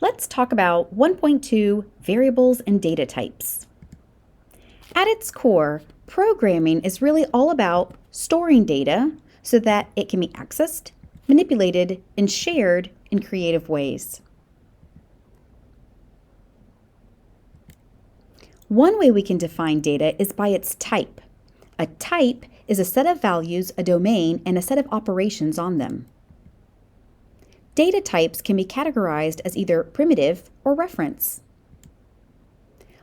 Let's talk about 1.2 variables and data types. At its core, programming is really all about storing data so that it can be accessed, manipulated, and shared in creative ways. One way we can define data is by its type. A type is a set of values, a domain, and a set of operations on them. Data types can be categorized as either primitive or reference.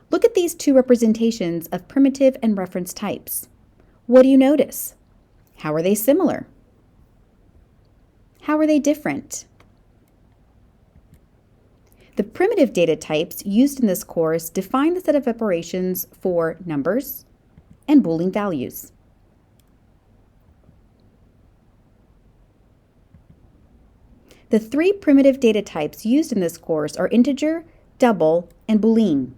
Look at these two representations of primitive and reference types. What do you notice? How are they similar? How are they different? The primitive data types used in this course define the set of operations for numbers and Boolean values. The three primitive data types used in this course are integer, double, and Boolean.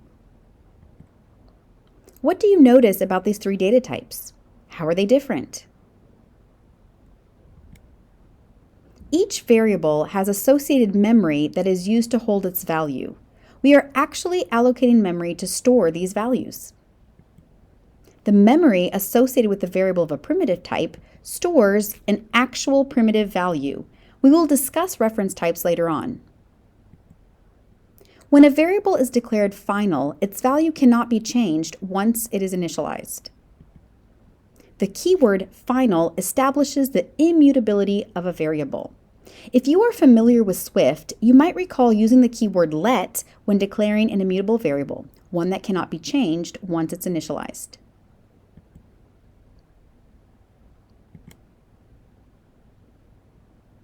What do you notice about these three data types? How are they different? Each variable has associated memory that is used to hold its value. We are actually allocating memory to store these values. The memory associated with the variable of a primitive type stores an actual primitive value. We will discuss reference types later on. When a variable is declared final, its value cannot be changed once it is initialized. The keyword final establishes the immutability of a variable. If you are familiar with Swift, you might recall using the keyword let when declaring an immutable variable, one that cannot be changed once it's initialized.